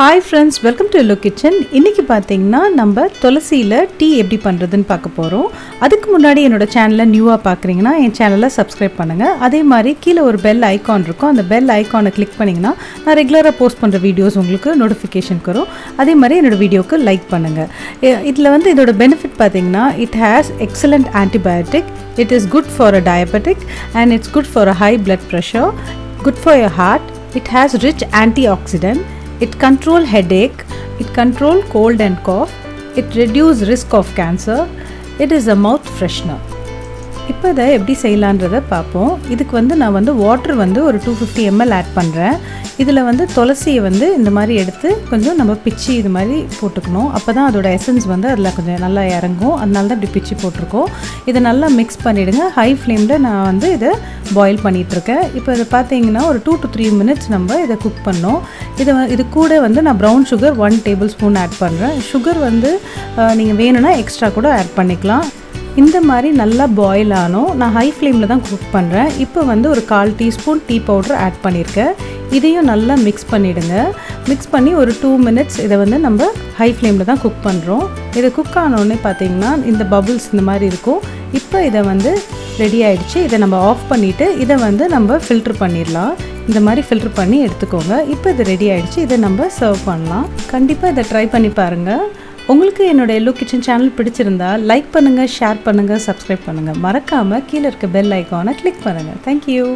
Hi friends, welcome to Hello Kitchen. இன்னைக்கு பாத்தீங்கன்னா நம்ம துளசியில டீ எப்படி பண்றதுன்னு பார்க்க போறோம். அதுக்கு முன்னாடி என்னோட சேனலை நியூவா பார்க்கறீங்கன்னா என் சேனலை சப்ஸ்கிரைப் பண்ணுங்க. அதே மாதிரி கீழ ஒரு பெல் ஐகான் இருக்கும். அந்த பெல் ஐகானை கிளிக் பண்ணீங்கன்னா நான் ரெகுலரா போஸ்ட் பண்ற வீடியோஸ் உங்களுக்கு நோட்டிஃபிகேஷன் வரும். அதே மாதிரி என்னோட வீடியோக்கு லைக் பண்ணுங்க. இதுல வந்து இதோட பெனிஃபிட் பாத்தீங்கன்னா it has excellent antibiotic. It is good for a diabetic and it's good for a high blood pressure, good for your heart. It has rich antioxidant. It control headache, it control cold and cough, it reduce risk of cancer, it is a mouth freshener. இப்போ இதை எப்படி செய்யலான்றதை பார்ப்போம். இதுக்கு வந்து நான் வந்து water வந்து ஒரு 250 ml ஆட் பண்ணுறேன். இதில் வந்து துளசியை வந்து இந்த மாதிரி எடுத்து கொஞ்சம் நம்ம பிச்சு இது மாதிரி போட்டுக்கணும். அப்போ தான் அதோட எசன்ஸ் வந்து அதில் கொஞ்சம் நல்லா இறங்கும். அதனால தான் இப்படி பிச்சு போட்டிருக்கோம். இதை நல்லா மிக்ஸ் பண்ணிவிடுங்க. ஹை ஃப்ளேமில் நான் வந்து இதை பாயில் பண்ணிகிட்ருக்கேன். இப்போ இதை பார்த்தீங்கன்னா ஒரு 2 to 3 minutes நம்ம இதை குக் பண்ணோம். இது கூட வந்து நான் ப்ரௌன் சுகர் 1 tablespoon ஆட் பண்ணுறேன். சுகர் வந்து நீங்கள் வேணும்னா எக்ஸ்ட்ரா கூட ஆட் பண்ணிக்கலாம். இந்த மாதிரி நல்லா பாயில் ஆனோம். நான் ஹை ஃப்ளேமில் தான் குக் பண்ணுறேன். இப்போ வந்து ஒரு 1/4 டீஸ்பூன் டீ பவுடர் ஆட் பண்ணியிருக்கேன். இதையும் நல்லா மிக்ஸ் பண்ணிவிடுங்க. மிக்ஸ் பண்ணி ஒரு 2 minutes இதை வந்து நம்ம ஹை ஃப்ளேமில் தான் குக் பண்ணுறோம். இதை குக் ஆனோடனே பார்த்தீங்கன்னா இந்த பபுள்ஸ் இந்த மாதிரி இருக்கும். இப்போ இதை வந்து ரெடி ஆகிடுச்சு. இதை நம்ம ஆஃப் பண்ணிவிட்டு இதை வந்து நம்ம ஃபில்ட்ரு பண்ணிடலாம். இந்த மாதிரி ஃபில்ட்ரு பண்ணி எடுத்துக்கோங்க. இப்போ இது ரெடி ஆகிடுச்சு. இதை நம்ம சர்வ் பண்ணலாம். கண்டிப்பாக இதை ட்ரை பண்ணி பாருங்கள். உங்களுக்கு என்னோட எல்லோ கிச்சன் சேனல் பிடிச்சிருந்தா லைக் பண்ணுங்கள், ஷேர் பண்ணுங்கள், சப்ஸ்கிரைப் பண்ணுங்கள். மறக்காமல் கீழே இருக்க பெல் ஐக்கானை கிளிக் பண்ணுங்கள். தேங்க்யூ.